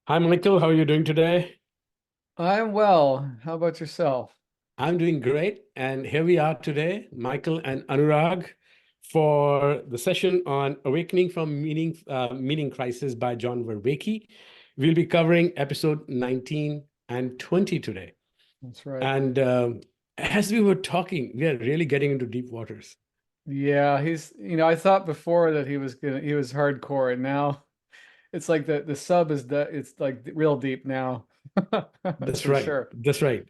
Hi, Michael. How are you doing today? I'm well. How about yourself? I'm doing great. And here we are today, Michael and Anurag, for the session on Awakening from Meaning Crisis by John Vervaeke. We'll be covering episode 19 and 20 today. That's right. And as we were talking, we are really getting into deep waters. Yeah, I thought before that he was hardcore, and now it's like the sub is it's like real deep now. That's For right. sure. That's right.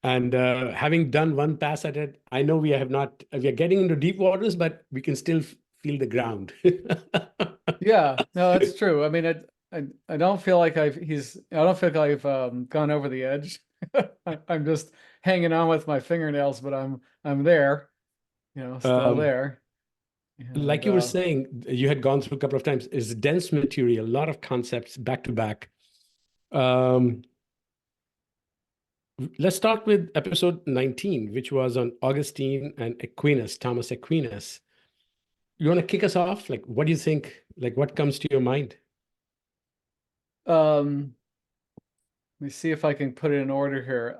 And having done one pass at it, I know we have not, we are getting into deep waters, but we can still feel the ground. Yeah, no, that's true. I mean, I don't feel like I don't feel like I've gone over the edge. I'm just hanging on with my fingernails, but I'm there, still Um, there. And like you were saying, you had gone through a couple of times, is dense material, a lot of concepts back to back. Um, let's start with episode 19, which was on Augustine and Aquinas, Thomas Aquinas. You want to kick us off? Like, what do you think? Like, what comes to your mind? um let me see if I can put it in order here.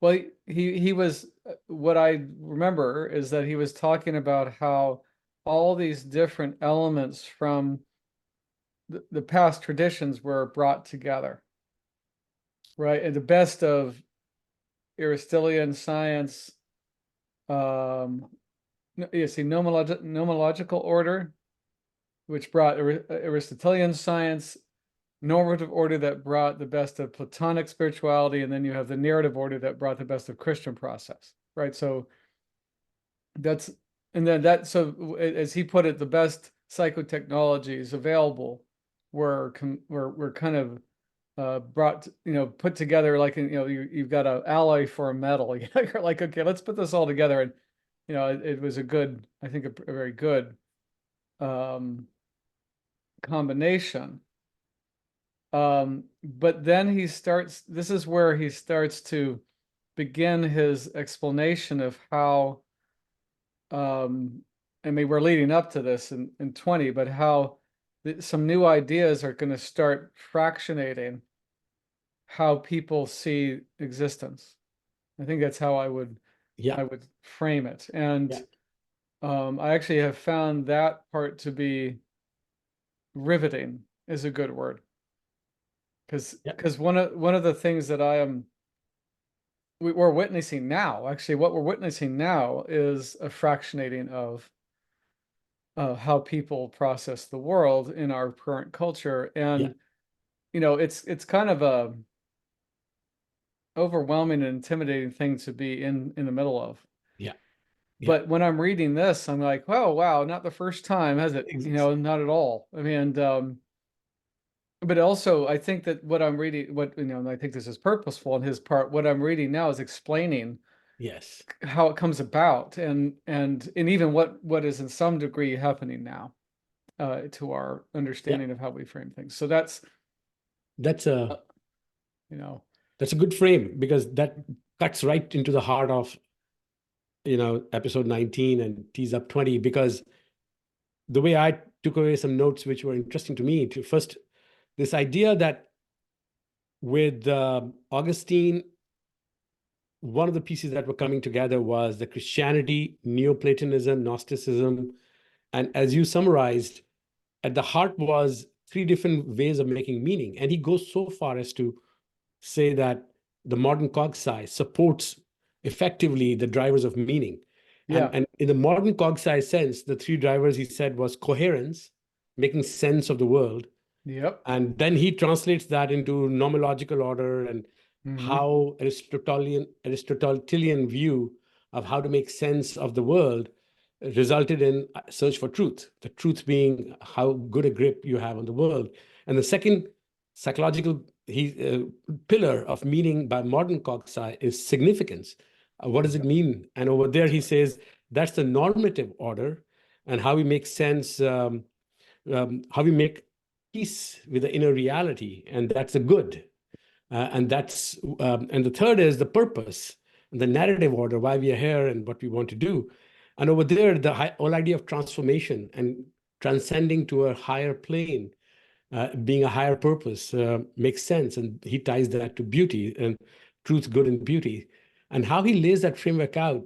Well, he was what I remember is that he was talking about how all these different elements from the past traditions were brought together, right? And the best of Aristotelian science, um, you see, nomological order, which brought Aristotelian science, normative order that brought the best of Platonic spirituality, and then you have the narrative order that brought the best of Christian process, right? So that's and then that so as he put it, the best psychotechnologies available were kind of brought put together like you've got an alloy for a metal. You're like, okay, let's put this all together, and it was a good, I think, a very good um combination. But then this is where he starts to begin his explanation of how, I mean, we're leading up to this in 20, but how some new ideas are going to start fractionating how people see existence. I think that's how Yeah, I would frame it. And yeah, I actually have found that part to be riveting is a good word. yeah, Because one of the things that we're witnessing now, actually, what we're witnessing now is a fractionating of how people process the world in our current culture. yeah, And, it's kind of a overwhelming and intimidating thing to be in the middle of. yeah, yeah. But when I'm reading this, I'm like, oh, wow, not the first time, has it? Ex- Not at all. I mean, but also I think that what I'm reading, and I think this is purposeful on his part, what I'm reading now is explaining Yes. how it comes about and even what is in some degree happening now to our Yeah. understanding of how we frame things. So That's uh, a you know, that's a good frame because that cuts right into the heart of, episode 19 and tease up 20, because the way I took away some notes which were interesting to me, to first, this idea that with Augustine, one of the pieces that were coming together was the Christianity, Neoplatonism, Gnosticism. And as you summarized, at the heart was three different ways of making meaning. And he goes so far as to say that the modern cog size supports effectively the drivers of meaning. And, yeah, and in the modern cog size sense, the three drivers he said was coherence, making sense of the world. yep, And then he translates that into nomological order and hmm, how Aristotelian view of how to make sense of the world resulted in search for truth, the truth being how good a grip you have on the world. And the second psychological pillar of meaning by modern cognition is significance. What does it yep, mean? And over there, that's he right, says that's the normative order and how we make sense, how we make peace with the inner reality, and that's a good. And the third is the purpose, the narrative order, why we are here and what we want to do. And over there, the whole idea of transformation and transcending to a higher plane. being a higher purpose makes sense. And he ties that to beauty and truth, good, and beauty. And how he lays that framework out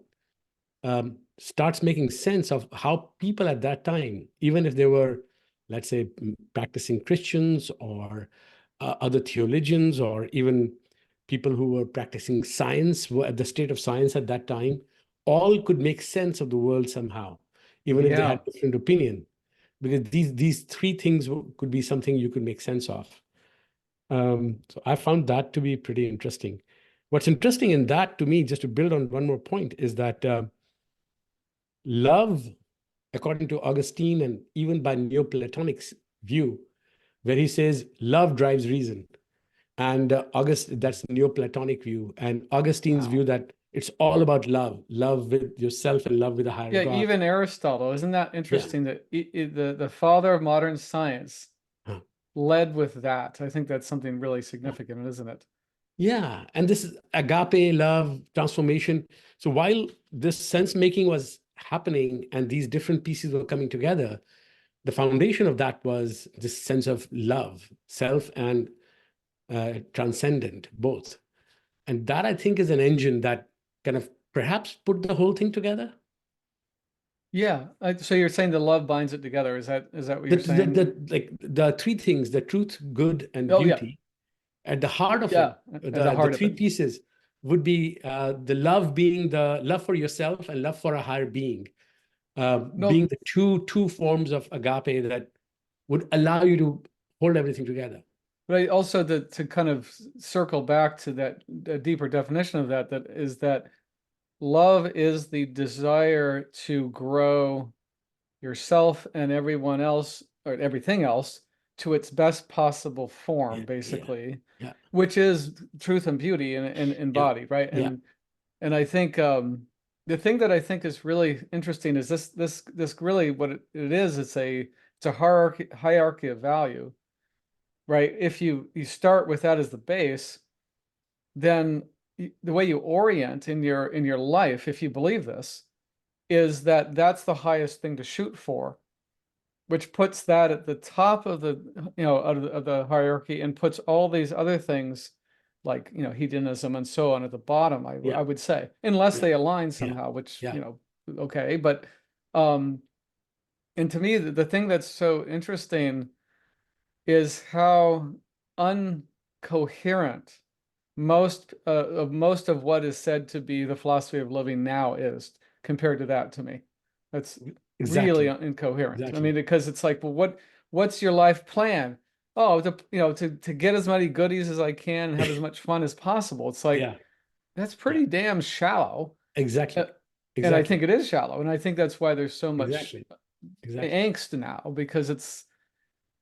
starts making sense of how people at that time, even if they were, let's say, practicing Christians or other theologians, or even people who were practicing science, were at the state of science at that time, all could make sense of the world somehow, even if they Yeah. had different opinion, because these three things could be something you could make sense of. So I found that to be pretty interesting. What's interesting in that to me, just to build on one more point, is that love, according to Augustine and even by Neoplatonic's view, where he says love drives reason. And that's Neoplatonic view. And Augustine's Wow. view that it's all about love, love with yourself and love with a higher Yeah, God. even Aristotle, isn't that Yeah. interesting that the father of modern science Huh. led with that? I think that's something really significant, isn't it? Yeah. And this is agape love transformation. So while this sense making was happening and these different pieces were coming together, the foundation of that was this sense of love, self and transcendent, both. And that, I think, is an engine that kind of perhaps put the whole thing together. Yeah. So you're saying the love binds it together. Is that what The, you're saying? like the three things, the truth, good, and Oh, yeah. beauty, at the heart of Yeah. it, At the the heart of three it. pieces would be the love being the love for yourself and love for a higher being, being No, the two forms of agape that would allow you to hold everything together. but I also to kind of circle back to that a deeper definition of that is that love is the desire to grow yourself and everyone else or everything else to its best possible form, Yeah, yeah, basically, yeah, which is truth and beauty in yeah, body, right? yeah, And I think the thing that I think is really interesting is this really what it is. It's a hierarchy of value, right? If you start with that as the base, then the way you orient in your life, if you believe this, is that that's the highest thing to shoot for, which puts that at the top of the of the hierarchy and puts all these other things like hedonism and so on at the bottom. yeah, I would say, unless yeah, they align yeah, somehow, which yeah, okay, but um, and to me the thing that's so interesting is how uncoherent most of what is said to be the philosophy of living now is compared to that. To me, that's really exactly, incoherent. I exactly. mean, because it's like, well, what's your life plan? Oh, to get as many goodies as I can and have as much fun as possible. It's like Yeah, that's yeah, pretty damn shallow. Uh, exactly, and I think exactly, it is shallow. And I think that's why there's so much exactly, exactly. angst now, because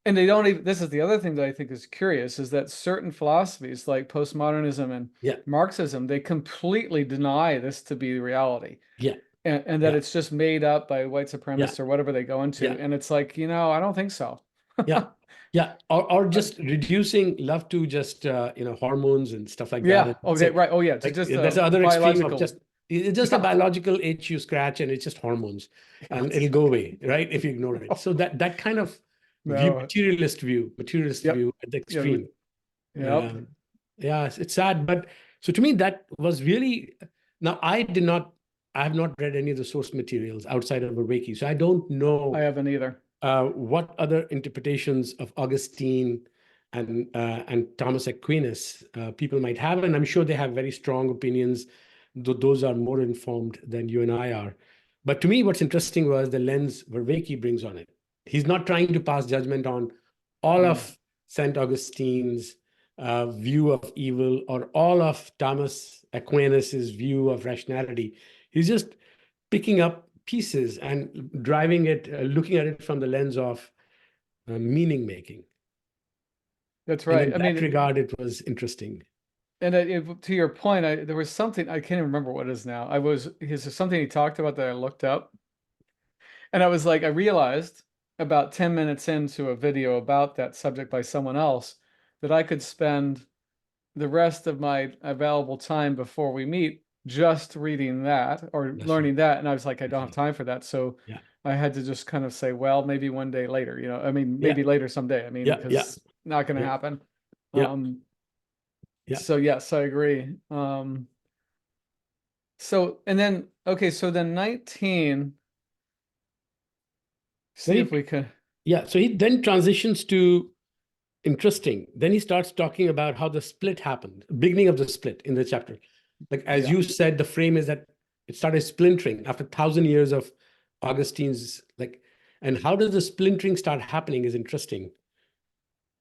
and they don't even, this is the other thing that I think is curious, is that certain philosophies like postmodernism and Yeah, Marxism, they completely deny this to be reality. yeah, And that yeah, it's just made up by white yeah, supremacists or whatever they go into. yeah, And it's like, I don't think so. yeah, yeah. Or just reducing love to just hormones and stuff like that. Yeah. And Oh, that's it. right. Oh, yeah. To Like just that's the other extreme of biological. just it's just a Yeah. biological itch you scratch and it's just hormones Yeah. and it'll go away, right? If you ignore it. So that kind of No. materialist Yep. view at the Yeah. extreme. Yep. Um, yeah, it's sad, but so to me that was really. Now I have not read any of the source materials outside of Vervaeke, so I don't I know haven't either. what other interpretations of Augustine and Thomas Aquinas people might have, and I'm sure they have very strong opinions, though those are more informed than you and I are. But to me, what's interesting was the lens Vervaeke brings on it. He's not trying to pass judgment on all Mm. of Saint Augustine's view of evil or all of Thomas Aquinas's view of rationality. He's just picking up pieces and driving it, looking at it from the lens of meaning making. That's And in right. I that mean, regard, it was interesting. and to your point, there was something, I can't even remember what it is now. There's something he talked about that I looked up. And I was like, I realized about 10 minutes into a video about that subject by someone else that I could spend the rest of my available time before we meet just reading that or That's right. learning that. And I was like, I don't That's have right. time for that. So Yeah. I had to just kind of say, well, maybe one day later, you know, I mean, Yeah. maybe later someday. I mean, Yeah. Yeah. because not going to Yeah. happen. Yeah. Yeah. So yes, I agree. So, and then, okay, so then 19, Then see if he, we could. yeah. So he then transitions to interesting. Then he starts talking about how the split happened, beginning of the split in the chapter. Like, as Yeah. you said, the frame is that it started splintering after 1,000 years of Augustine's, like, and how does the splintering start happening is interesting.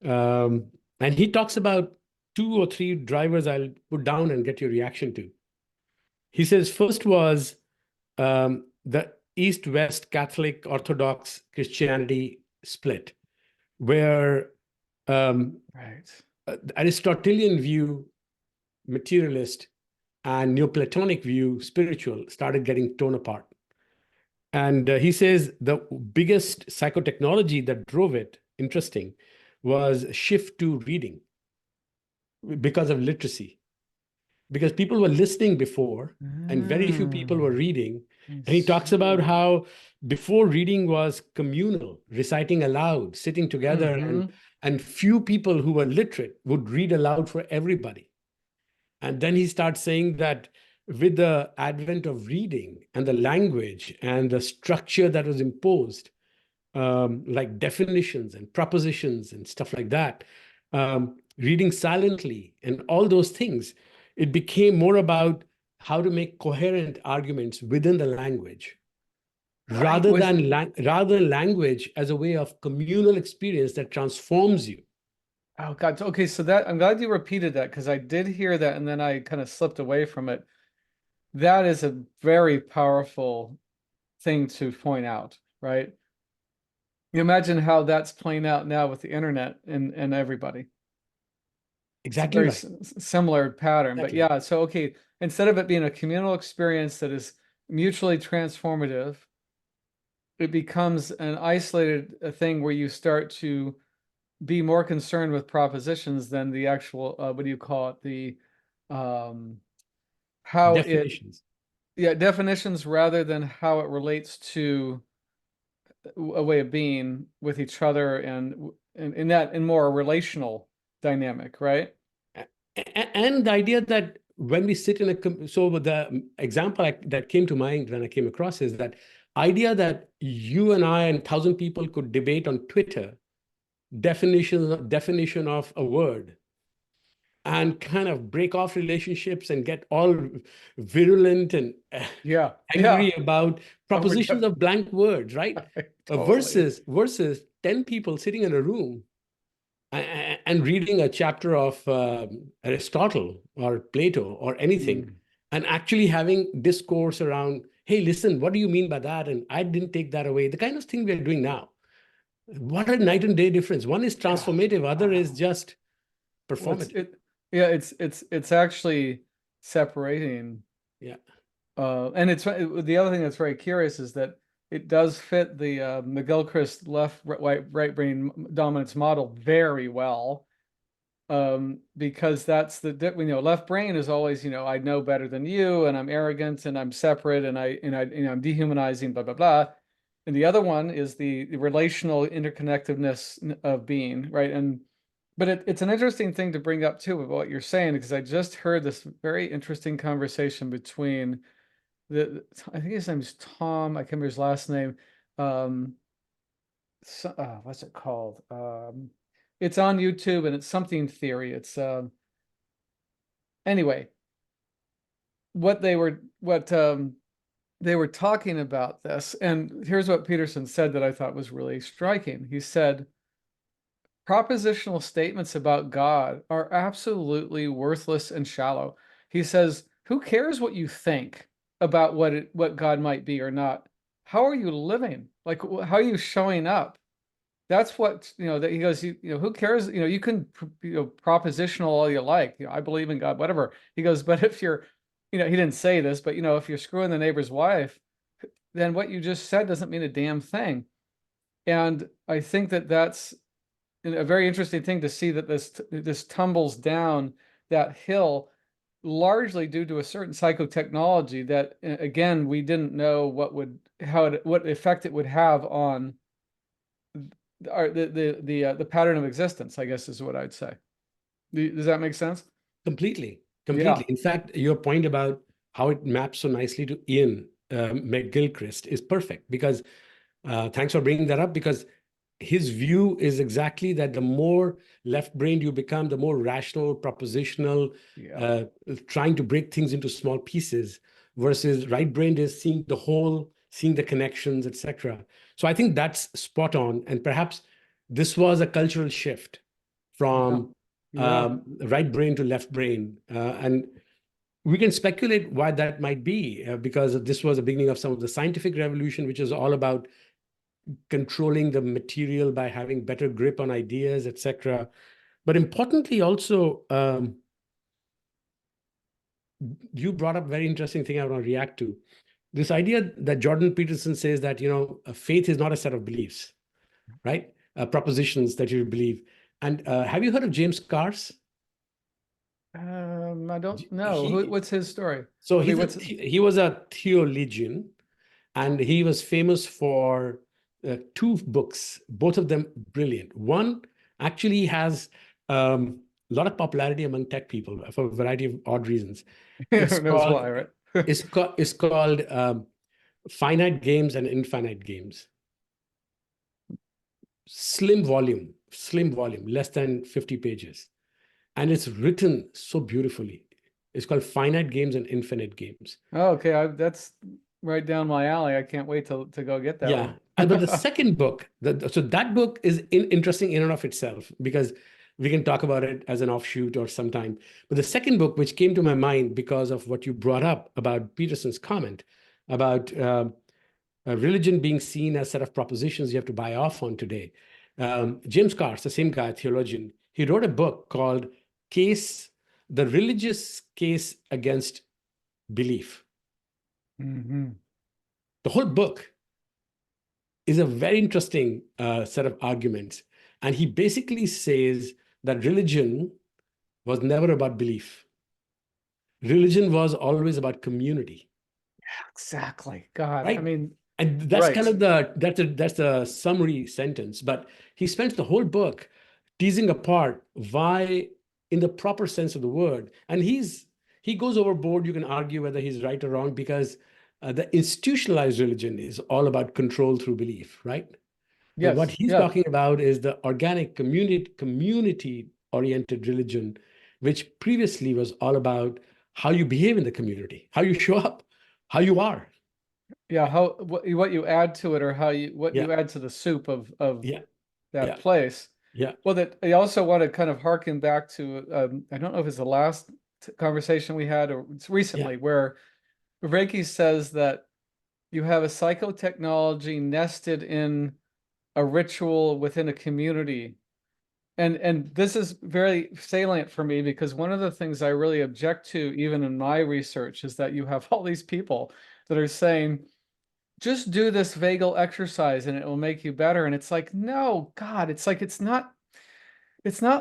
And he talks about 2 or 3 drivers I'll put down and get your reaction to. He says first was the East-West Catholic Orthodox Christianity split, where Right. the Aristotelian view, materialist, and Neoplatonic view, spiritual, started getting torn apart. And he says the biggest psychotechnology that drove it, interesting, was shift to reading because of literacy. Because people were listening before and very few people were reading. I And he talks about see. how before reading was communal, reciting aloud, sitting together, and few people who were literate would read aloud for everybody. And then he starts saying that with the advent of reading and the language and the structure that was imposed, like definitions and propositions and stuff like that, reading silently and all those things, it became more about how to make coherent arguments within the language Right. rather than language as a way of communal experience that transforms you. Oh God. Okay, so that I'm glad you repeated that because I did hear that and then I kind of slipped away from it. That is a very powerful thing to point out, right? You imagine how that's playing out now with the internet and everybody. It's a Exactly very right. similar pattern, but Exactly. yeah, so okay, instead of it being a communal experience that is mutually transformative, it becomes an isolated thing where you start to be more concerned with propositions than the actual what do you call it, the um how it, Definitions. yeah, definitions rather than how it relates to a way of being with each other and in that in more a relational dynamic, right? And the idea that when we sit in so the example that came to mind when I came across is that idea that you and I and 1,000 people could debate on Twitter definition of a word and kind of break off relationships and get all virulent and Yeah, yeah. angry about Oh my propositions God. of blank words, right? Totally. Versus 10 people sitting in a room and reading a chapter of Aristotle or Plato or anything, Mm. and actually having discourse around, hey, listen, what do you mean by that? And I didn't take that away. The kind of thing we're doing now. What a night and day difference. One is Yeah. transformative, other is Wow. just Well, performative. yeah, it's actually separating. Yeah, And it's the other thing that's very curious is that it does fit the McGilchrist right brain dominance model very well. Because that's left brain is always, I know better than you, and I'm arrogant, and I'm separate, and I'm dehumanizing, blah blah blah. And the other one is the relational interconnectedness of being, right? But it's an interesting thing to bring up too with what you're saying, because I just heard this very interesting conversation between I think his name's Tom, I can't remember his last name. Um, what's it called? It's on YouTube and it's something theory. It's anyway, they were talking about this, and here's what Peterson said that I thought was really striking. He said, propositional statements about God are absolutely worthless and shallow. He says, who cares what you think about what God might be or not? How are you living? Like, how are you showing up? That's what, that he goes, who cares? You can, propositional all you like, I believe in God, whatever. He goes, but if you're, he didn't say this, but if you're screwing the neighbor's wife, then what you just said doesn't mean a damn thing. And I think that that's a very interesting thing to see, that this tumbles down that hill largely due to a certain psychotechnology that, again, we didn't know what effect it would have on the pattern of existence, I guess is what I'd say. Does that make sense? Completely, Yeah. completely. In fact, your point about how it maps so nicely to Ian McGilchrist is perfect, because thanks for bringing that up, because his view is exactly that the more left-brained you become, the more rational, propositional, Yeah. trying to break things into small pieces, versus right-brained is seeing the whole, seeing the connections, etc. So I think that's spot on. And perhaps this was a cultural shift Yeah. from Yeah. right brain to left brain. And we can speculate why that might be, because this was the beginning of some of the scientific revolution, which is all about controlling the material by having better grip on ideas, etc. But importantly, also, you brought up a very interesting thing I want to react to. This idea that Jordan Peterson says that, faith is not a set of beliefs, right? Propositions that you believe. And have you heard of James Carse? I don't know. He What's his story? so I mean, he was a theologian, and he was famous for two books, both of them brilliant. One actually has a lot of popularity among tech people for a variety of odd reasons. It's who knows called why, right? it's called Finite Games and Infinite Games. Slim volume, less than 50 pages. And it's written so beautifully. It's called Finite Games and Infinite Games. Oh, okay, that's right down my alley. I can't wait to go get that Yeah. one. But the second book, so that book is interesting in and of itself, because we can talk about it as an offshoot or sometime. But the second book, which came to my mind because of what you brought up about Peterson's comment about religion being seen as a set of propositions you have to buy off on today. James Carse, the same guy, theologian, he wrote a book called The Religious Case Against Belief. Mm-hmm. The whole book is a very interesting set of arguments. And he basically says that religion was never about belief. Religion was always about community. Exactly. God, I Right? mean, And that's kind right. of that's the summary sentence. But he spends the whole book teasing apart why, in the proper sense of the word, and he goes overboard. You can argue whether he's right or wrong, because the institutionalized religion is all about control through belief, right? But what Yes, he's yeah. talking about is the organic community oriented religion, which previously was all about how you behave in the community, how you show up, how you are. Yeah, what you add to it, or what Yeah, you add to the soup of yeah, that yeah, place. yeah, Well, that I also want to kind of harken back to, I don't know if it's the last conversation we had or it's yeah, recently, where Vervaeke says that you have a psychotechnology nested in a ritual within a community. And this is very salient for me, because one of the things I really object to, even in my research, is that you have all these people that are saying, just do this vagal exercise and it will make you better. And it's like, no, God, it's not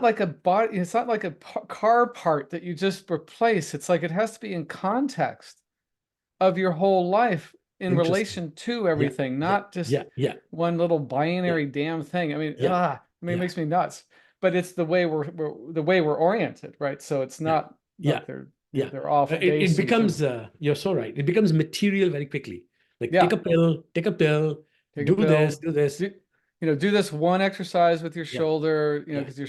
like a body, it's not like a car part that you just replace. It's like it has to be in context of your whole life in interesting. relation to Yeah, everything, yeah, not just yeah, yeah, one little yeah, binary damn thing. yeah, I mean, it yeah, makes me nuts. But it's the way the way we're oriented, right? So it's yeah, not yeah, like yeah. they're off It base in terms. becomes, you're so right. It becomes material very quickly. Like Yeah, take a pill, take a do this, pill, do this. do, do this one exercise with your Yeah, shoulder, yeah, because your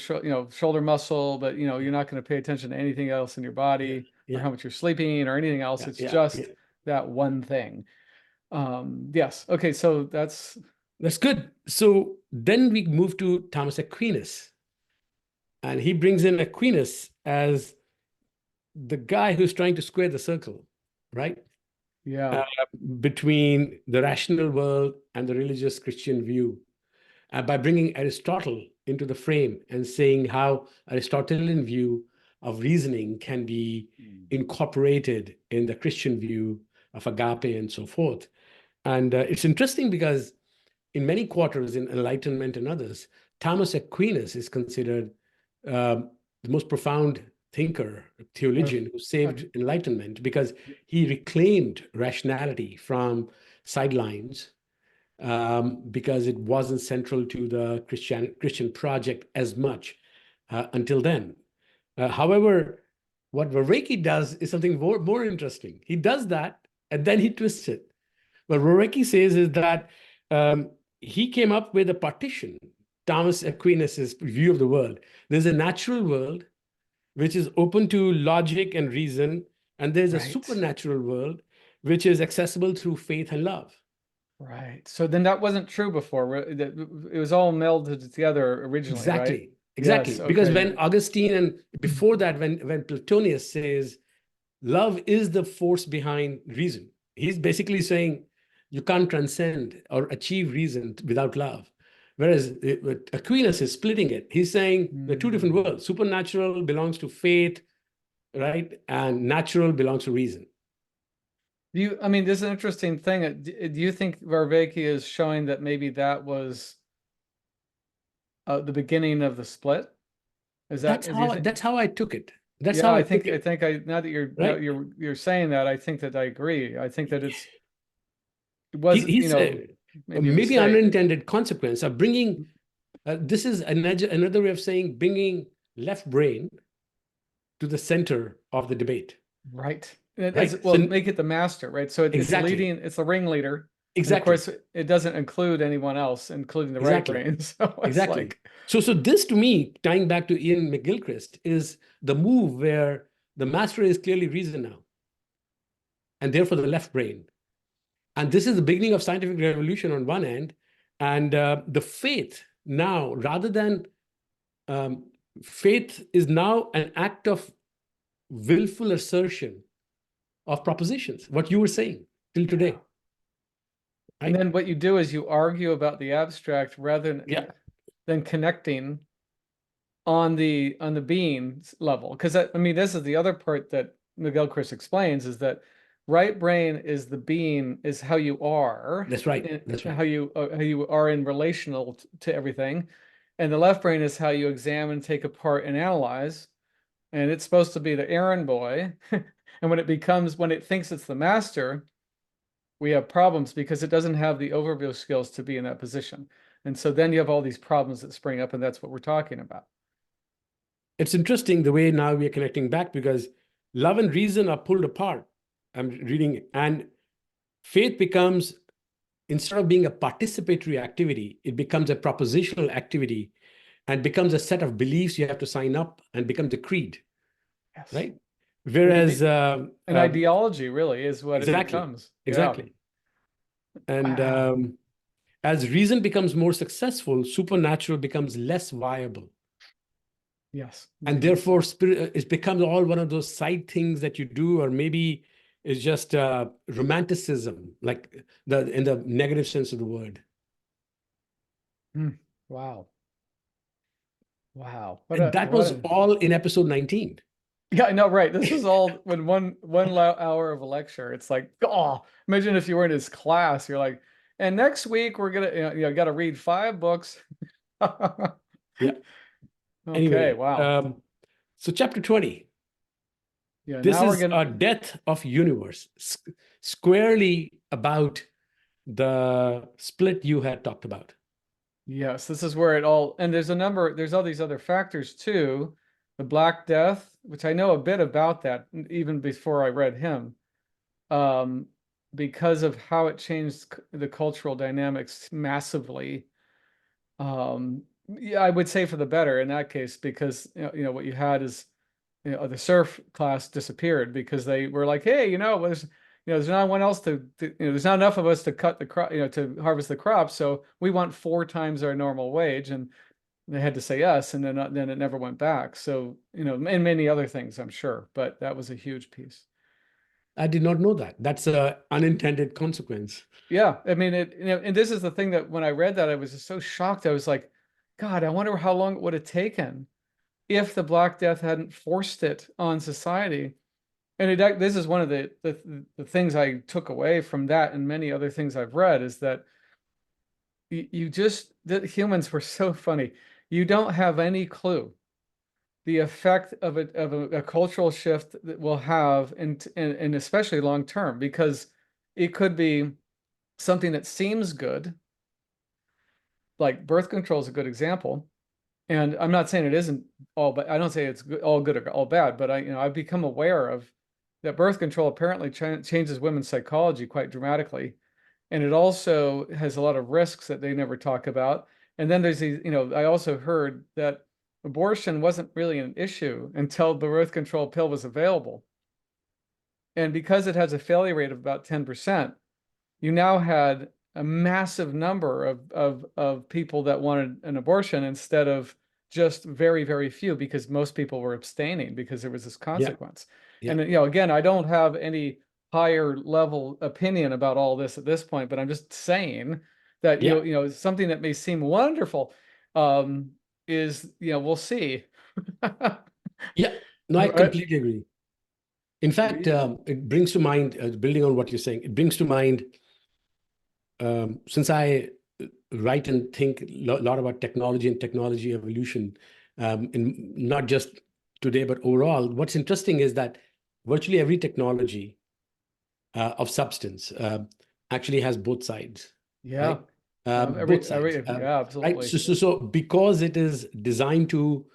shoulder muscle, but yeah, you're not going to pay attention to anything else in your yeah, body, or yeah, how much you're sleeping or anything else. yeah, It's yeah, yeah. just that one thing. Yes. Okay. So that's, That's good. So then we move to Thomas Aquinas, and he brings in Aquinas as the guy who's trying to square the circle, right? yeah. Uh, Between the rational world and the religious Christian view, by bringing Aristotle into the frame and saying how Aristotelian view of reasoning can be incorporated in the Christian view of agape and so forth. And it's interesting because in many quarters, in Enlightenment and others, Thomas Aquinas is considered the most profound thinker, theologian who saved uh, enlightenment because he reclaimed rationality from sidelines, because it wasn't central to the Christian project as much until then. However, what Vervaeke does is something more interesting. He does that and then he twists it. What Vervaeke says is that he came up with a partition, Thomas Aquinas' view of the world. There's a natural world, which is open to logic and reason, and there's a right. supernatural world, which is accessible through faith and love. Right. So then that wasn't true before. It was all melded together originally, right? Exactly. Exactly. Yes, Because okay. when Augustine and before that, when Plotinus says love is the force behind reason, he's basically saying you can't transcend or achieve reason without love. Whereas Aquinas is splitting it. He's saying there are two different worlds. Supernatural belongs to faith, right? And natural belongs to reason. I mean, this is an interesting thing. Do you think Vervaeke is showing that maybe that was the beginning of the split? Is that That's how I took it. That's yeah, how I took think it. now that Right? you're saying that, I think that I agree. I think that it was, He's maybe a maybe mistake. unintended consequence of bringing, this is another way of saying bringing left brain to the center of the debate. Right. Right? Well, So make it the master, right? So it's exactly, leading, it's the ringleader. And of exactly, course, it doesn't include anyone else, including the right exactly, brain. So it's exactly. like, So this to me, tying back to Ian McGilchrist, is the move where the master is clearly reason now, and therefore the left brain. And this is the beginning of scientific revolution on one end, and the faith now, rather than faith is now an act of willful assertion of propositions, what you were saying till today. and Right? then what you do is you argue about the abstract rather Yeah, than connecting on the being level. Because I mean, this is the other part that McGilchrist explains, is that right brain is the being, is how you are, that's right. and That's right. how you are in relational to everything, and the left brain is how you examine, take apart, and analyze. And it's supposed to be the errand boy. And when it thinks it's the master, we have problems because it doesn't have the overview skills to be in that position. And so then you have all these problems that spring up, and that's what we're talking about. It's interesting the way now we are connecting back because love and reason are pulled apart. I'm reading, and faith becomes, instead of being a participatory activity, it becomes a propositional activity and becomes a set of beliefs you have to sign up and becomes a creed, Yes. right? Whereas, An ideology really is what it exactly, becomes. Yeah. exactly. And Wow. as reason becomes more successful, supernatural becomes less viable. Yes. And therefore, spirit, it becomes all one of those side things that you do, or maybe it's just romanticism, like in the negative sense of the word. Wow. Wow. And that was all in episode 19. Yeah, I know, right. This is all when one hour of a lecture. It's like, oh, imagine if you were in his class, you're like, and next week we're gonna, got to read 5 books. Yeah. Okay, Anyway, wow. so chapter 20. Yeah, This now we're is gonna, a death of universe, squarely about the split you had talked about. yes, this is where it all, and there's all these other factors too. The Black Death, which I know a bit about that even before I read him, because of how it changed the cultural dynamics massively. Yeah, I would say for the better in that case, because what you had is, the serf class disappeared because they were like, hey, there's not one else there's not enough of us to cut the crop, to harvest the crops, so we want 4 times our normal wage, and they had to say yes, and then it never went back. So, and many other things, I'm sure, but that was a huge piece. I did not know that. That's an unintended consequence. Yeah, I mean and this is the thing that when I read that, I was just so shocked. I was like, God, I wonder how long it would have taken if the Black Death hadn't forced it on society. And this is one of the things I took away from that, and many other things I've read, is that that humans were so funny. You don't have any clue the effect of a cultural shift that will have, and especially long term, because it could be something that seems good, like birth control is a good example. And I'm not saying it isn't all, but I don't say it's all good or all bad, but I've become aware of that birth control apparently changes women's psychology quite dramatically. And it also has a lot of risks that they never talk about. And then there's these, I also heard that abortion wasn't really an issue until the birth control pill was available. And because it has a failure rate of about 10%, you now had a massive number of people that wanted an abortion instead of just very, very few, because most people were abstaining because there was this consequence. Yeah. And, again, I don't have any higher level opinion about all this at this point, but I'm just saying that, something that may seem wonderful, is, we'll see. Yeah, no, I completely agree. In fact, it brings to mind, building on what you're saying, it brings to mind, since I write and think a lot about technology and technology evolution, in not just today, but overall, what's interesting is that virtually every technology of substance actually has both sides. Yeah. Right? Both sides. Yeah, absolutely. Right? So because it is designed to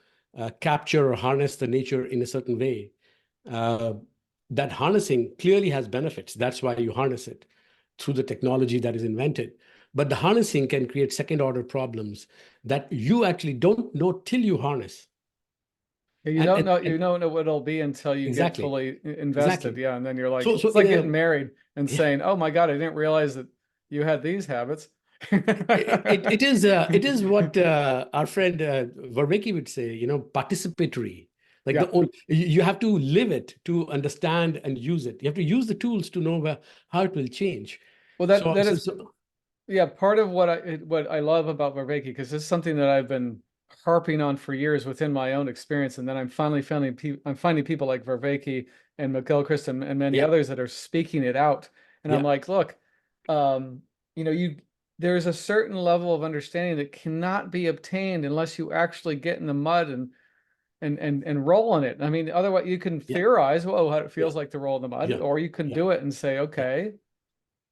capture or harness the nature in a certain way, that harnessing clearly has benefits. That's why you harness it through the technology that is invented. But the harnessing can create second order problems that you actually don't know till you harness. You don't know what it'll be until you get fully invested. Exactly. Yeah. And then you're like, So it's like getting married and saying, oh my God, I didn't realize that you had these habits. it is what our friend Vervaeke would say, participatory. Like you have to live it to understand and use it. You have to use the tools to know how it will change. Well, yeah, part of what I love about Vervaeke, because this is something that I've been harping on for years within my own experience, and then I'm finding people like Vervaeke and McGilchrist and many others that are speaking it out, and I'm like, look, there's a certain level of understanding that cannot be obtained unless you actually get in the mud and roll in it. I mean, otherwise you can theorize, how it feels like to roll in the mud, or you can do it and say, okay,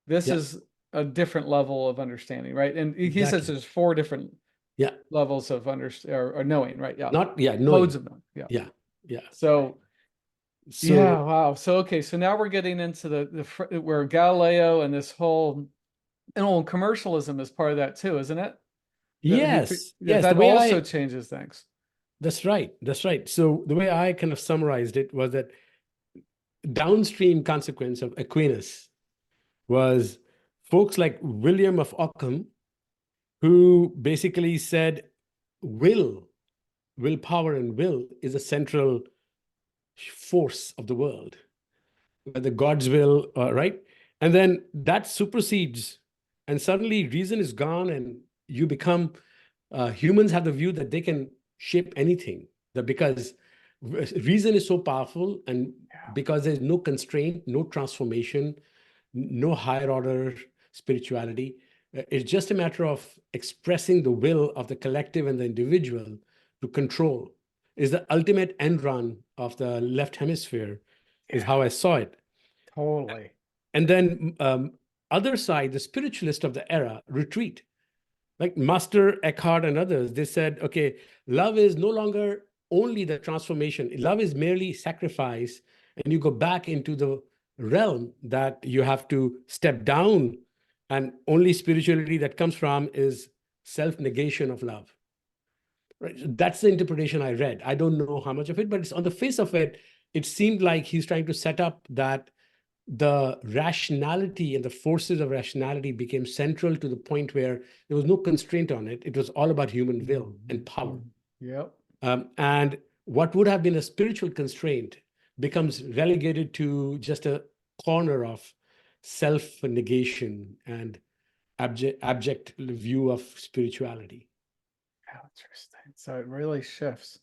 this is a different level of understanding, right? And he says there's 4 different levels of or knowing, right? Yeah. Knowing. Modes of knowing. Yeah. So yeah, wow. So okay, so now we're getting into the where Galileo and this whole commercialism is part of that too, isn't it? Yes. That also changes things. That's right. So the way I kind of summarized it was that downstream consequence of Aquinas was folks like William of Ockham, who basically said willpower and will is a central force of the world, the God's will, right? And then that supersedes, and suddenly reason is gone, and you become, humans have the view that they can shape anything, that because reason is so powerful, and because there's no constraint, no transformation, no higher order spirituality, it's just a matter of expressing the will of the collective and the individual to control, is the ultimate end run of the left hemisphere, is how I saw it. Totally. And then other side, the spiritualist of the era, retreat. Like Master Eckhart and others, they said, okay, love is no longer only the transformation. Love is merely sacrifice. And you go back into the realm that you have to step down. And only spirituality that comes from is self-negation of love. Right? So that's the interpretation I read. I don't know how much of it, but it's on the face of it, it seemed like he's trying to set up that the rationality and the forces of rationality became central to the point where there was no constraint on it. It was all about human will and power. Yep. And what would have been a spiritual constraint becomes relegated to just a corner of self-negation and abject view of spirituality. Interesting. So it really shifts.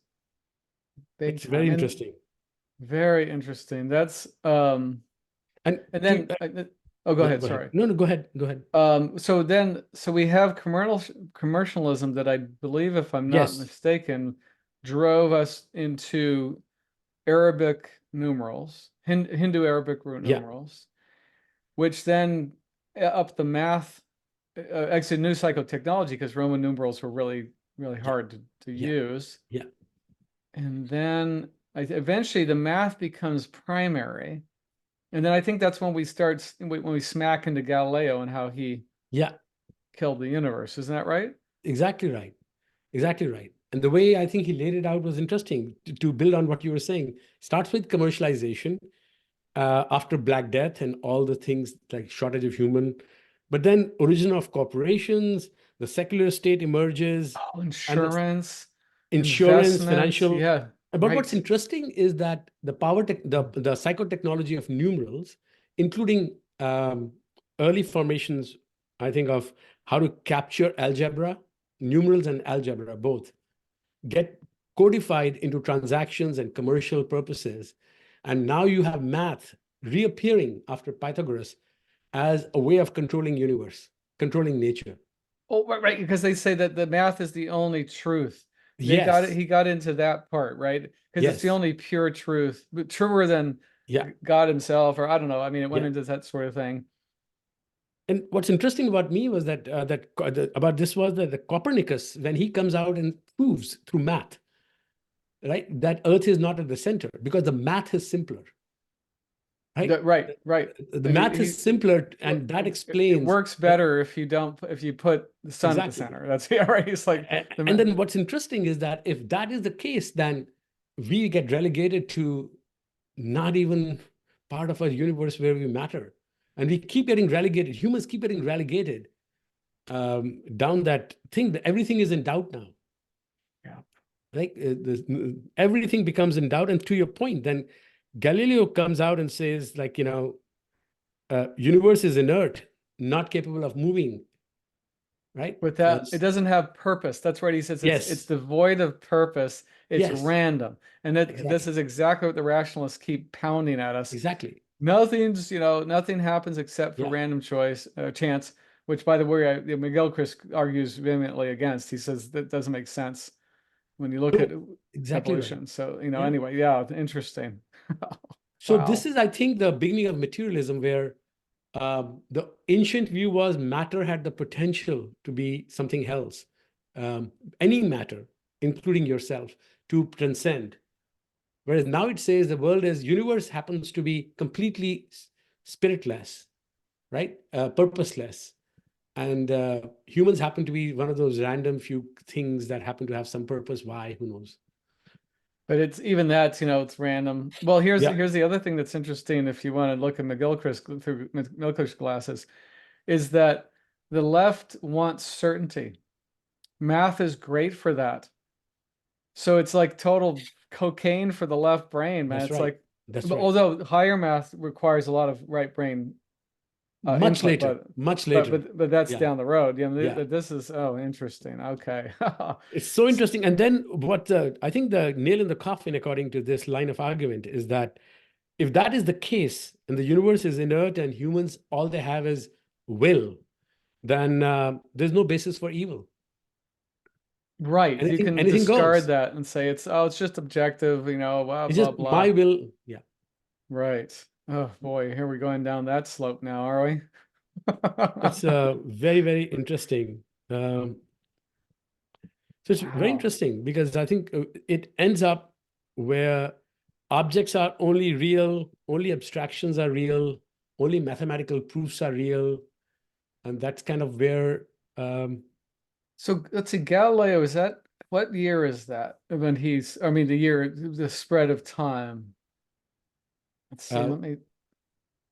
Big It's time. very interesting. Very interesting. That's and then go ahead. Sorry. No, go ahead. So we have commercialism that I believe, if I'm not mistaken, drove us into Arabic numerals, Hindu Arabic Yeah, numerals, which then upped the math, actually new psychotechnology, because Roman numerals were really, really yeah, hard to yeah, use. yeah, And then eventually the math becomes primary. And then I think that's when we start, when we smack into Galileo and how he yeah. killed the universe. Isn't that right? Exactly right. Exactly right. And the way I think he laid it out was interesting to build on what you were saying. Starts with commercialization after Black Death and all the things like shortage of human, but then origin of corporations, the secular state emerges, Oh, and the insurance, insurance, investment. financial. Yeah, But what's right. interesting is that the psychotechnology of numerals, including early formations, I think of how to capture algebra, numerals and algebra both get codified into transactions and commercial purposes. And now you have math reappearing after Pythagoras as a way of controlling universe, controlling nature. Oh, right, because they say that the math is the only truth. They got it. Yes, He got into that part, right? Because it's the yes, only pure truth, but truer than yeah, God himself, or I don't know. I mean, it went yeah. into that sort of thing. And what's interesting about me was that about this was that the Copernicus, when he comes out and proves through math, right, that Earth is not at the center because the math is simpler, right? Right, right. The I mean, math is simpler, and that it explains. works better if you don't, if you put the sun at the Exactly. center. That's yeah, right. It's like And then what's interesting is that if that is the case, then we get relegated to not even part of a universe where we matter. And we keep getting relegated. Humans keep getting relegated down that thing that everything is in doubt now. yeah. Right? Everything becomes in doubt. And to your point, then Galileo comes out and says, like, universe is inert, not capable of moving, right? With that, it doesn't have purpose. That's right. He says it's Yes, devoid of purpose. It's yes, random. And that this exactly, is exactly what the rationalists keep pounding at us. exactly. Nothing's, nothing happens except for Yeah, random choice, chance, which by the way, Miguel Chris argues vehemently against. He says that doesn't make sense when you look at no, exactly right. evolution. So, Yeah. anyway, yeah, interesting. So this Wow. is, I think, the beginning of materialism, where the ancient view was matter had the potential to be something else, any matter, including yourself, to transcend. Whereas now it says the world is universe happens to be completely spiritless, right? Purposeless. And humans happen to be one of those random few things that happen to have some purpose. Why? Who knows? But it's even that, it's random. Well, Yeah. here's the other thing that's interesting if you want to look at McGilchrist through McGilchrist glasses, is that the left wants certainty. Math is great for that. So it's like total cocaine for the left brain, man. That's It's right. like, That's right. although higher math requires a lot of right brain Much input, later. Much later. but that's Yeah. down the road. Yeah. This is interesting. Okay. It's so interesting. And then what I think the nail in the coffin, according to this line of argument, is that if that is the case and the universe is inert and humans, all they have is will, then there's no basis for evil. Right. You can Anything discard goes. that and say it's just objective, blah, It's blah, just blah. my will. Yeah. Right. Oh boy, here we're going down that slope now, are we? It's very, very interesting. So it's very Wow. interesting because I think it ends up where objects are only real, only abstractions are real, only mathematical proofs are real. And that's kind of where So let's see, Galileo, is that what year is that when I mean the spread of time? Let's see, uh, let me,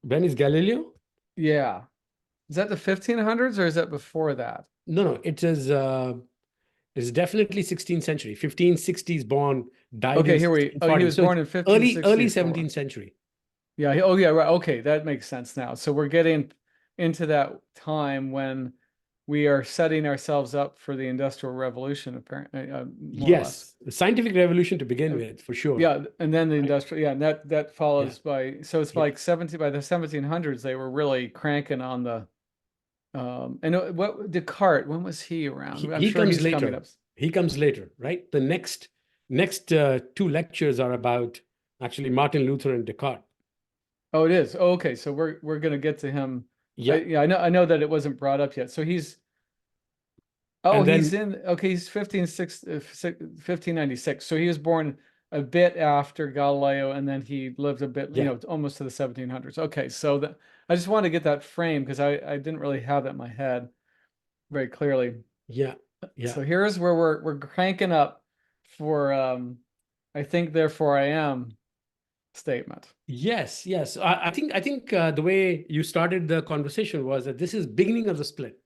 when is Galileo? yeah. Is that the 1500s or is that before that? No, it's definitely 16th century, 1560s born, died in Okay, he 1640. was So it's born in early 1564. 17th century. Yeah, oh yeah, right. Okay, that makes sense now. So we're getting into that time when we are setting ourselves up for the Industrial Revolution, apparently, more or less. Yes, the scientific revolution to begin Uh, with, for sure. Yeah, and then the Right? industrial, yeah, and that Yeah, follows by, so it's yeah. like 17 by the 1700s they were really cranking on the and what Descartes, when was he around? I'm He sure comes he's coming later. up. He comes later, right? The next next two lectures are about actually Martin Luther and Descartes. Oh, it is. Oh, okay, so we're gonna get to him. Yeah. Yeah, I know that it wasn't brought up yet. So he's And he's then, in okay, he's 1596. So he was born a bit after Galileo, and then he lived a bit, yeah, almost to the 1700s. Okay, so that I just want to get that frame because I didn't really have that in my head very clearly. yeah, yeah. So here's where we're cranking up for I think therefore I am statement. Yes, yes. I think the way you started the conversation was that this is beginning of the split,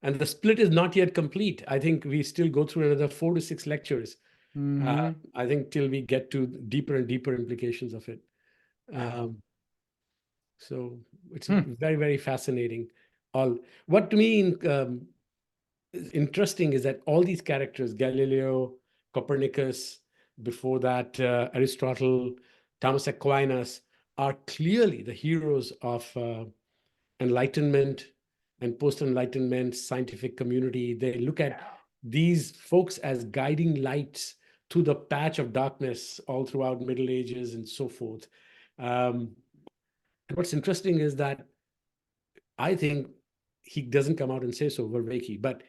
and the split is not yet complete. I think we still go through another 4 to 6 lectures. Mm-hmm. I think till we get to deeper and deeper implications of it. Um, so it's Hmm. very, very fascinating. All what to me is interesting is that all these characters, Galileo, Copernicus, before that Aristotle, Thomas Aquinas, are clearly the heroes of Enlightenment and post-Enlightenment scientific community. They look at these folks as guiding lights through the patch of darkness all throughout Middle Ages and so forth. Um, what's interesting is that I think he doesn't come out and say so, Vervaeke, but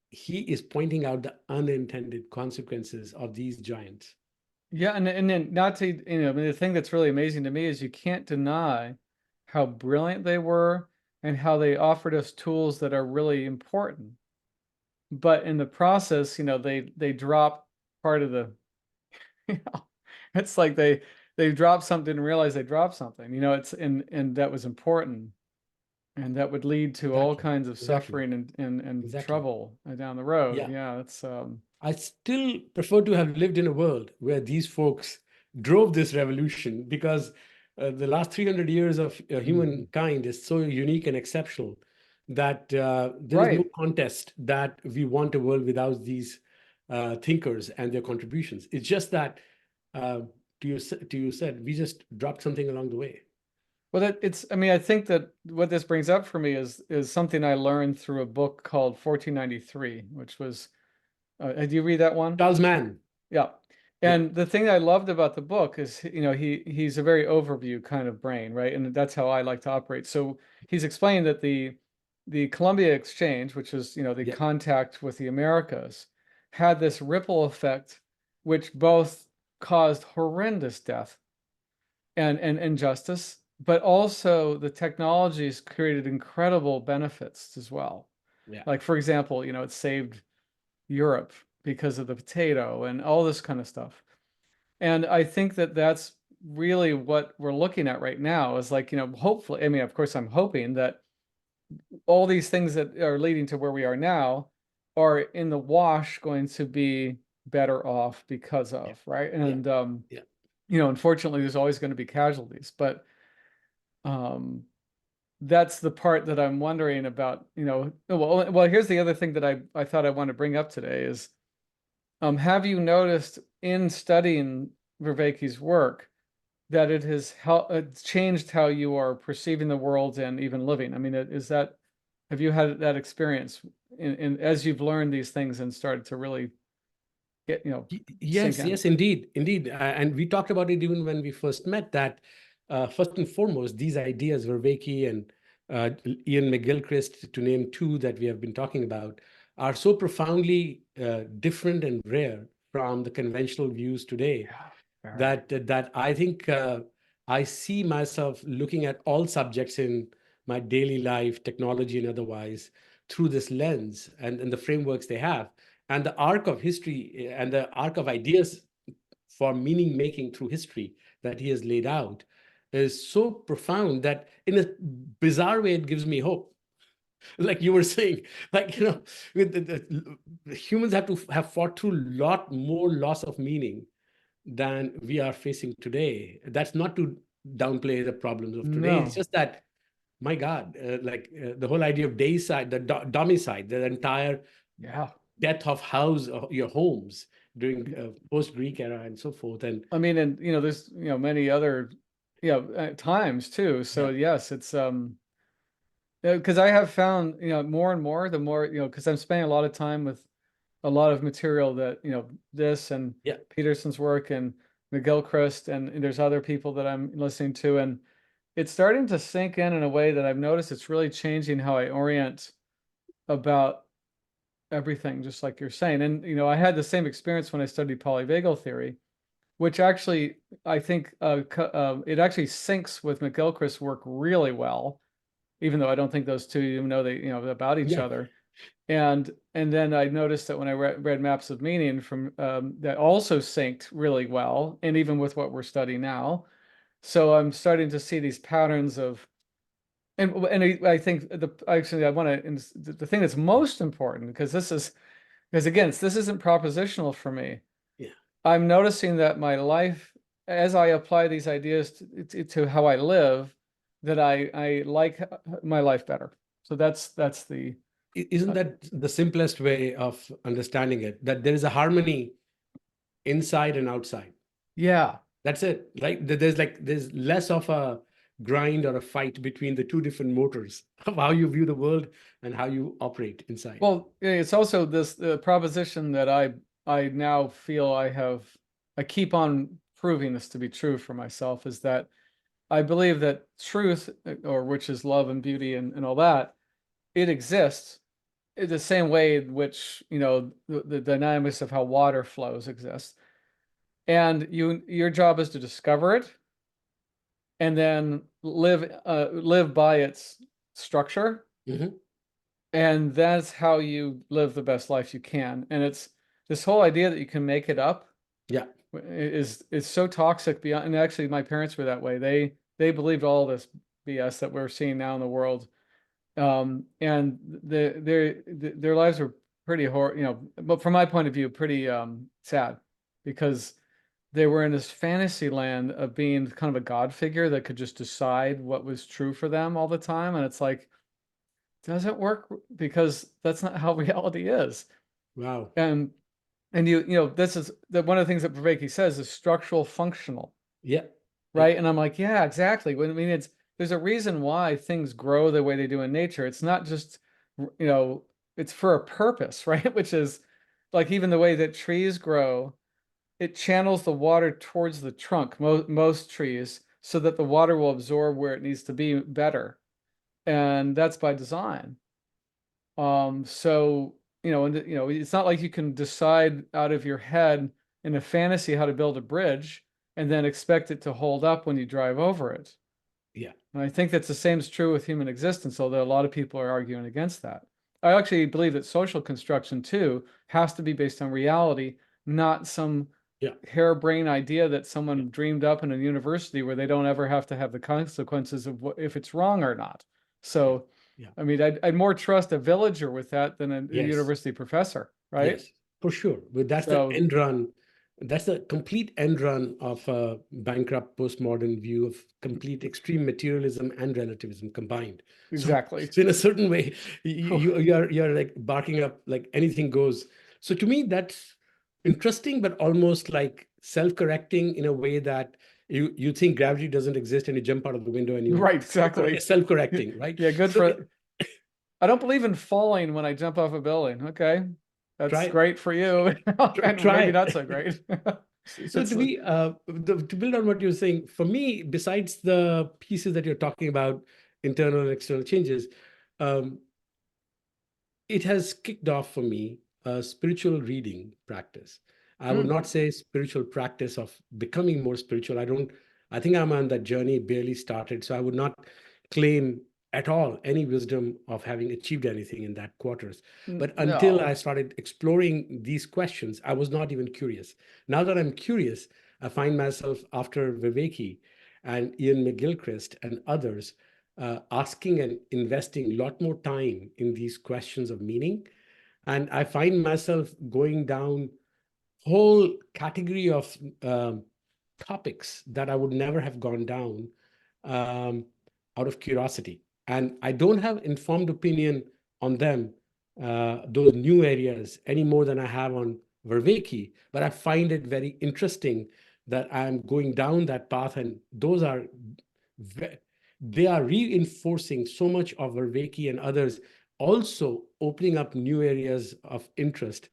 he is pointing out the unintended consequences of these giants. Yeah, and then not to, I mean, the thing that's really amazing to me is you can't deny how brilliant they were and how they offered us tools that are really important. But in the process, they drop part of the, you know, it's like they dropped something and realized they dropped something. And that was important. And that would lead to all Exactly. kinds of Exactly. suffering and Exactly. trouble down the road. Yeah. Yeah, it's I still prefer to have lived in a world where these folks drove this revolution because the last 300 years of humankind is so unique and exceptional that there is no right. contest that we want a world without these thinkers and their contributions. It's just that, uh, to you said, we just dropped something along the way. Well, I mean, I think that what this brings up for me is something I learned through a book called 1493, which was, did you read that one? Charles Mann. Yeah. Yeah. And the thing I loved about the book is, he's a very overview kind of brain, right? And that's how I like to operate. So he's explained that the Columbia Exchange, which is, the Yeah. contact with the Americas, had this ripple effect, which both caused horrendous death and injustice, but also the technologies created incredible benefits as well. Yeah. Like, for example, it saved Europe because of the potato and all this kind of stuff. And I think that that's really what we're looking at right now is like, hopefully, I mean, of course, I'm hoping that all these things that are leading to where we are now are in the wash going to be better off because Yeah. of, right? Yeah. And, Yeah. unfortunately, there's always going to be casualties, but um, that's the part that I'm wondering about, well, here's the other thing that I thought I want to bring up today is, have you noticed in studying Vervaeke's work that it has it's changed how you are perceiving the world and even living? I mean, have you had that experience in as you've learned these things and started to really get, sink Yes, in? yes, indeed, indeed. And we talked about it even when we first met that first and foremost, these ideas, Vervaeke and Ian McGilchrist, to name two that we have been talking about, are so profoundly different and rare from the conventional views today Very. that I think I see myself looking at all subjects in my daily life, technology and otherwise, through this lens and the frameworks they have. And the arc of history and the arc of ideas for meaning making through history that he has laid out is so profound that in a bizarre way, it gives me hope. Like you were saying, like, with the humans have to have fought through a lot more loss of meaning than we are facing today. That's not to downplay the problems of today. It's No. just that, my God, the whole idea of deicide, the domicide, the entire Yeah. death of your homes during post-Greek era and so forth. And I mean, and there's many other times too. So yeah, yes, it's because I have found more and more the more because I'm spending a lot of time with a lot of material that, this and Yeah. Peterson's work and McGilchrist, and there's other people that I'm listening to, and it's starting to sink in a way that I've noticed it's really changing how I orient about everything, just like you're saying. And, I had the same experience when I studied polyvagal theory, which actually, I think it actually syncs with McGilchrist's work really well, even though I don't think those two even know about each Yeah. other. And then I noticed that when I read Maps of Meaning from that also synced really well, and even with what we're studying now. So I'm starting to see these patterns of, and I think I want to, the thing that's most important, because again, this isn't propositional for me. Yeah. I'm noticing that my life, as I apply these ideas to how I live, that I like my life better. So that's the, Isn't that the simplest way of understanding it? That there is a harmony inside and outside. yeah. That's it, right? There's less of a grind or a fight between the two different motors of how you view the world and how you operate inside. Well, it's also this proposition that I now feel I keep on proving this to be true for myself, is that I believe that truth, or which is love and beauty and all that, it exists in the same way in which, the dynamics of how water flows exist. And your job is to discover it and then live by its structure. Mhm. And that's how you live the best life you can. And it's this whole idea that you can make it up Yeah. is so toxic beyond. And actually, my parents were that way. They believed all this BS that we're seeing now in the world. And their lives were pretty but from my point of view, pretty sad, because they were in this fantasy land of being kind of a god figure that could just decide what was true for them all the time. And it's like, doesn't work, because that's not how reality is. Wow. And this is one of the things that Vervaeke says is structural functional, Yeah. right? And I'm like, yeah, exactly. I mean, there's a reason why things grow the way they do in nature. It's not just, it's for a purpose, right? Which is like, even the way that trees grow, it channels the water towards the trunk, most trees, so that the water will absorb where it needs to be better. And that's by design. So, and it's not like you can decide out of your head in a fantasy how to build a bridge and then expect it to hold up when you drive over it. Yeah. And I think that's the same is true with human existence, although a lot of people are arguing against that. I actually believe that social construction too has to be based on reality, not some Yeah. harebrained idea that someone dreamed up in a university where they don't ever have to have the consequences of if it's wrong or not. So, Yeah. I mean, I'd more trust a villager with that than a Yes. university professor, right? Yes, for sure. But that's the So, end run. That's the complete end run of a bankrupt postmodern view of complete extreme materialism and relativism combined. So, exactly. so in a certain way, you're like barking up like anything goes. So to me, that's interesting, but almost like self-correcting in a way that you think gravity doesn't exist and you jump out of the window and you Right, exactly. self-correcting, right? Yeah, good So for. I don't believe in falling when I jump off a building. Okay, that's try great for you, and try maybe not it. so great. So It's to me, to build on what you're saying, for me, besides the pieces that you're talking about, internal and external changes, um, it has kicked off for me a spiritual reading practice. I would mm, not say spiritual practice of becoming more spiritual. I think I'm on that journey, barely started. So I would not claim at all any wisdom of having achieved anything in that quarters. But until I no. started exploring these questions, I was not even curious. Now that I'm curious, I find myself after Vervaeke and Ian McGilchrist and others asking and investing a lot more time in these questions of meaning. And I find myself going down whole category of topics that I would never have gone down um, out of curiosity. And I don't have informed opinion on them, those new areas, any more than I have on Vervaeke, but I find it very interesting that I'm going down that path, and those are they are reinforcing so much of Vervaeke and others, also opening up new areas of interest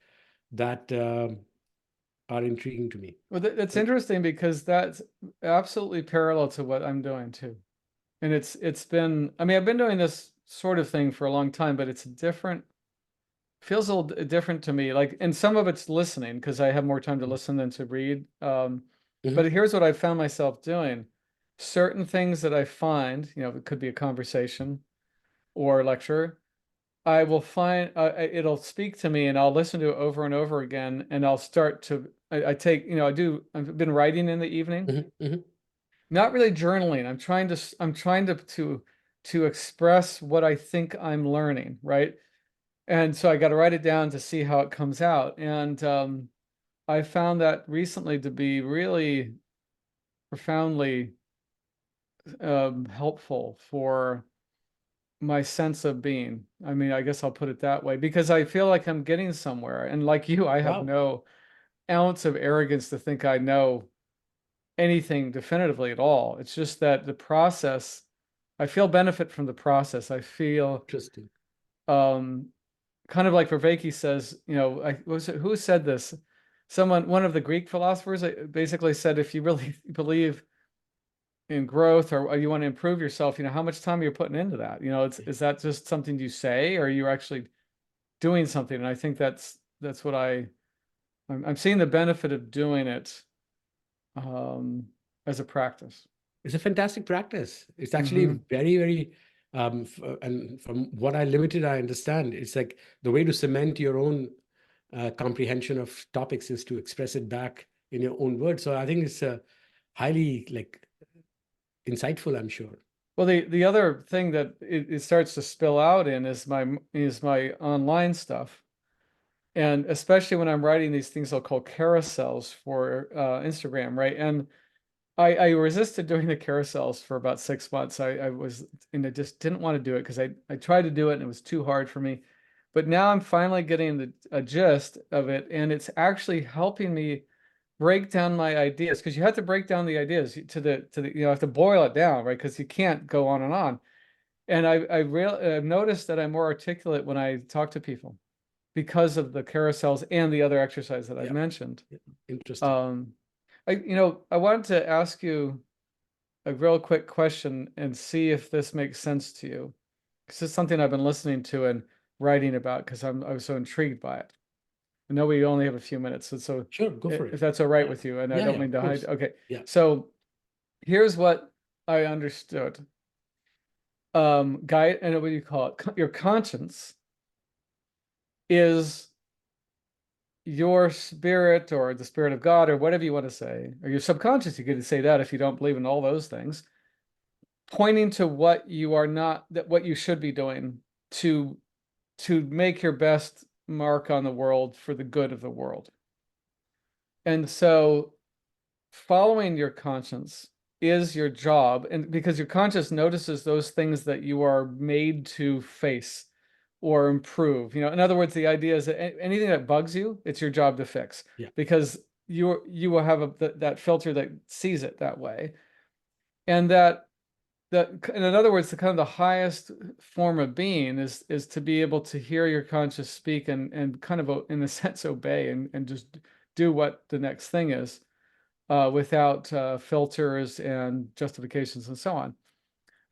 that are intriguing to me. Well, that's interesting because that's absolutely parallel to what I'm doing too. And it's been, I mean, I've been doing this sort of thing for a long time, but it's different, feels a little different to me. Like, and some of it's listening because I have more time to listen than to read. But here's what I found myself doing. Certain things that I find, you know, it could be a conversation or a lecture, I will find it'll speak to me and I'll listen to it over and over again. And I'll start to, I take, you know, I've been writing in the evening, not really journaling. I'm trying to express what I think I'm learning, right? And so I got to write it down to see how it comes out. And I found that recently to be really profoundly helpful for my sense of being. I mean, I guess I'll put it that way because I feel like I'm getting somewhere. And like you, I have Wow. no ounce of arrogance to think I know anything definitively at all. It's just that the process, I feel benefit from the process. I feel Interesting. Kind of like Vervaeke says, you know, who said this? Someone, one of the Greek philosophers basically said, if you really believe in growth or you want to improve yourself, you know, how much time are you putting into that? You know, is that just something you say or are you actually doing something? And I think that's what I'm seeing the benefit of doing it as a practice. It's a fantastic practice. It's actually very, very, and from what I understand, it's like the way to cement your own comprehension of topics is to express it back in your own words. So I think it's highly like insightful, I'm sure. Well, the other thing that it starts to spill out in is my online stuff. And especially when I'm writing these things I'll call carousels for Instagram, right? And I resisted doing the carousels for about 6 months. I was, and I just didn't want to do it because I tried to do it and it was too hard for me. But now I'm finally getting a gist of it, and it's actually helping me break down my ideas because you have to break down the ideas to the you know, have to boil it down, right? Because you can't go on and on. And I've noticed that I'm more articulate when I talk to people because of the carousels and the other exercise that I've mentioned. Interesting. I wanted to ask you a real quick question and see if this makes sense to you. This is something I've been listening to and writing about because I was so intrigued by it. I know we only have a few minutes, so Sure, go for if it. that's all right with you, and I don't mean to hide. Okay, so here's what I understood. Guide, and what do you call it? Your conscience is your spirit or the spirit of God or whatever you want to say, or your subconscious, you could say that if you don't believe in all those things, pointing to what you are not, that what you should be doing to make your best mark on the world for the good of the world. And so following your conscience is your job, and because your conscience notices those things that you are made to face or improve. You know, in other words, the idea is that anything that bugs you, it's your job to fix. Because you will have that filter that sees it that way. And that in other words, the kind of the highest form of being is to be able to hear your conscience speak and kind of in a sense obey and just do what the next thing is without filters and justifications and so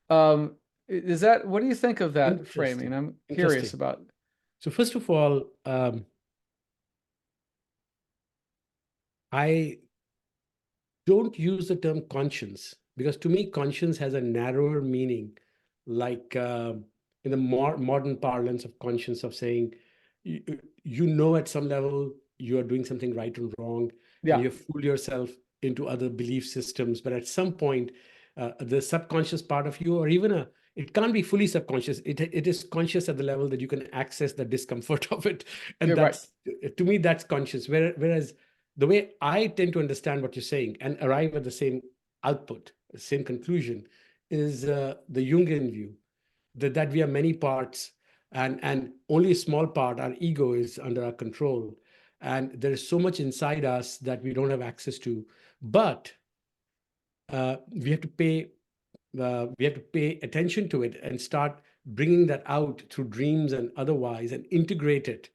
on. Is that, what do you think of that framing? I'm curious about. So first of all, I don't use the term conscience because to me, conscience has a narrower meaning, like in the modern parlance of conscience, of saying, you know, at some level, you are doing something right and wrong, and you fool yourself into other belief systems. But at some point, the subconscious part of you, or even it can't be fully subconscious. It is conscious at the level that you can access the discomfort of it. And that's, to me, that's conscious. Whereas the way I tend to understand what you're saying and arrive at the same output, the same conclusion, is the Jungian view that we are many parts, and only a small part, our ego, is under our control. And there is so much inside us that we don't have access to. But we have to pay attention to it and start bringing that out through dreams and otherwise, and integrate it,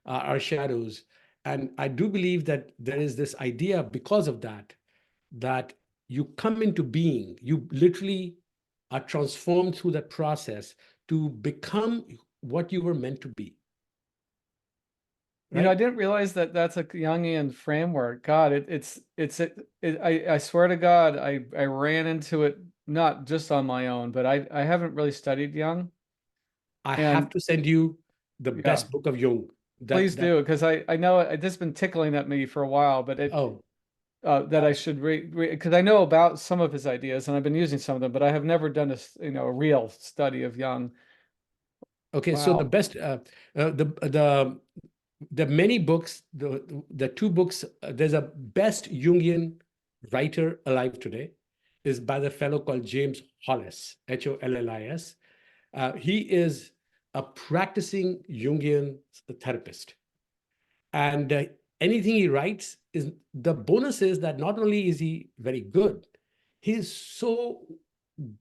our shadows, And I do believe that there is this idea because of that, that you come into being, you literally are transformed through that process to become what you were meant to be. You know, I Right? didn't realize that that's a Jungian framework. God, I swear to God, I ran into it not just on my own, but I haven't really studied Jung. I have And to send you the yeah, best book of Jung. please That do, because I know it just been tickling at me for a while, but oh, that I should read because I know about some of his ideas and I've been using some of them, but I have never done a real study of Jung. okay. So the Wow. best, the many books, the two books. There's a best Jungian writer alive today, is by the fellow called James Hollis, Hollis. He is a practicing Jungian therapist, and anything he writes is the bonus is that not only is he very good, he's so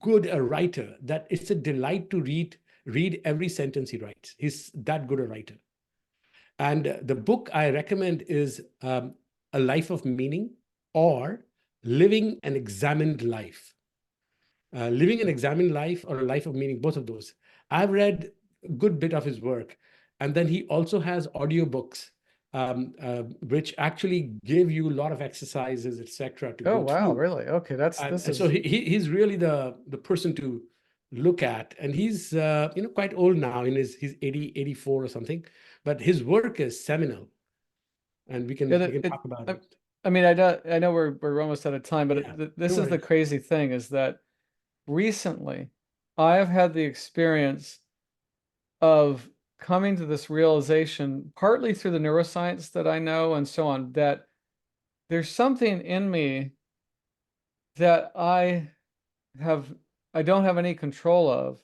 good a writer that it's a delight to read every sentence he writes. He's that good a writer. And the book I recommend is A Life of Meaning or Living an Examined Life. Living an Examined Life or A Life of Meaning, both of those. I've read a good bit of his work. And then he also has audiobooks, which actually give you a lot of exercises, etc., to Oh, go wow, through. really? Okay, this And so is he's really the person to look at. And he's quite old now, he's 80, 84 or something, but his work is seminal, and yeah, we can talk about I, it. I mean, I know we're almost out of time, but Yeah, no this is the worries. crazy thing is that recently I have had the experience of coming to this realization, partly through the neuroscience that I know and so on, that there's something in me that have I don't have any control of,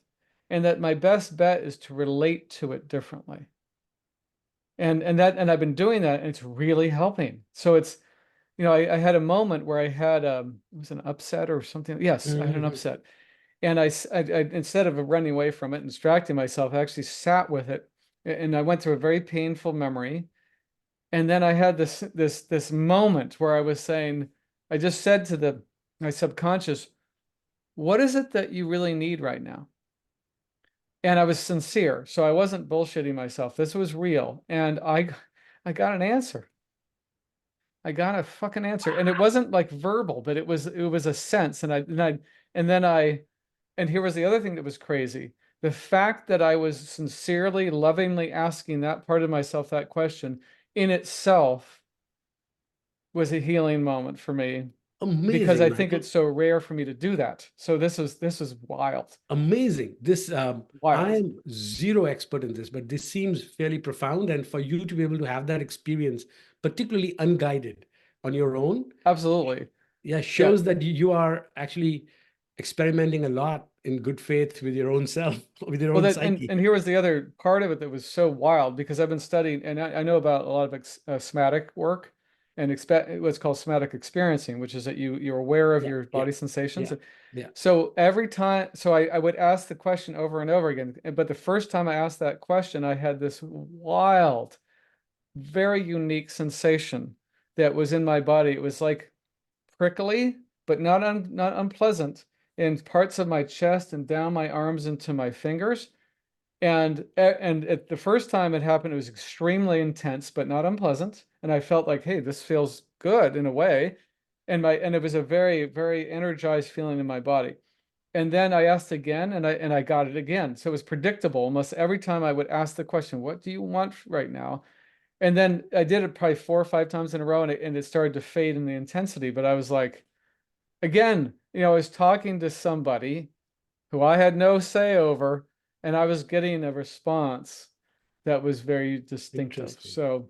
and that my best bet is to relate to it differently. And I've been doing that, and it's really helping. So it's, I had a moment where I had it was an upset or something. Yes, I had an Mhm. upset. And instead of running away from it and distracting myself, I actually sat with it. And I went through a very painful memory. And then I had this moment where I was saying, I just said to my subconscious, what is it that you really need right now? And I was sincere. So I wasn't bullshitting myself. This was real. And I got an answer. I got a fucking answer. And it wasn't like verbal, but it was a sense. And then and here was the other thing that was crazy. The fact that I was sincerely, lovingly asking that part of myself that question in itself was a healing moment for me because Amazing, I think Michael. it's so rare for me to do that. So this is wild, Amazing. This wild. I'm zero expert in this, but this seems fairly profound. And for you to be able to have that experience, particularly unguided on your own, Absolutely. yeah, Yeah. shows that you are actually experimenting a lot in good faith with your own self, with your Well, own that and psyche. and here was the other part of it that was so wild because I've been studying and I know about a lot of somatic work and expect what's called somatic experiencing, which is that you're aware of Yeah, your yeah, body sensations. yeah, yeah. So every time, so I would ask the question over and over again. But the first time I asked that question, I had this wild, very unique sensation that was in my body. It was like prickly, but not unpleasant in parts of my chest and down my arms into my fingers. And at the first time it happened, it was extremely intense, but not unpleasant. And I felt like, hey, this feels good in a way. And it was a very, very energized feeling in my body. And then I asked again and I got it again. So it was predictable. Almost every time I would ask the question, what do you want right now? And then I did it probably 4 or 5 times in a row and it started to fade in the intensity. But I was like, again, I was talking to somebody who I had no say over, and I was getting a response that was very distinctive. Interesting. So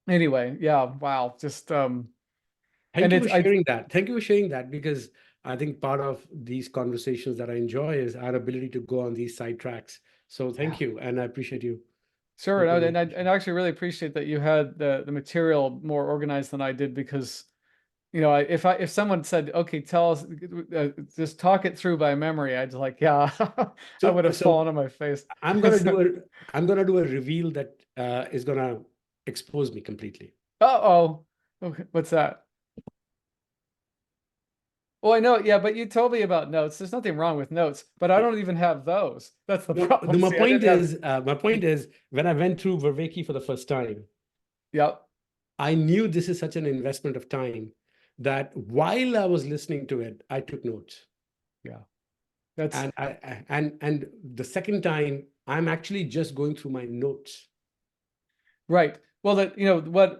anyway, yeah, wow, just Thank and you it's for I sharing that. Thank you for sharing that because I think part of these conversations that I enjoy is our ability to go on these side tracks. So yeah, thank you, and I appreciate you sure, helping me. and I actually really appreciate that you had the material more organized than I did because if someone said, okay, tell us, just talk it through by memory, I'd like, yeah, I So would have so fallen on my face. I'm gonna do a I'm gonna do a reveal that is gonna exposed me completely. Uh-oh. Okay, what's that? Oh, I know. Yeah, but you told me about notes. There's nothing wrong with notes, but I don't even have those. That's the No, problem. my See, I point didn't have. is, when I went through Vervaeke for the first time, Yep. I knew this is such an investment of time that while I was listening to it, I took notes. Yeah. That's And the second time, I'm actually just going through my notes. right. Well, that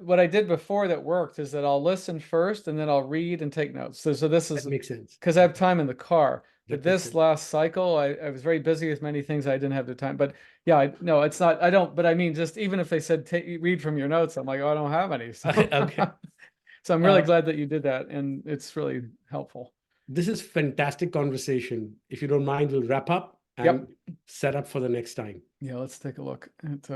what I did before that worked is that I'll listen first and then I'll read and take notes. So this is That makes sense. because I have time in the car. But That makes this sense. last cycle, I was very busy with many things. I didn't have the time. But yeah, no, it's not. I don't. But I mean, just even if they said read from your notes, I'm like, oh, I don't have any. So, Okay. so I'm really glad that you did that, and it's really helpful. This is fantastic conversation. If you don't mind, we'll wrap up and Yep. set up for the next time. Yeah. Let's take a look at.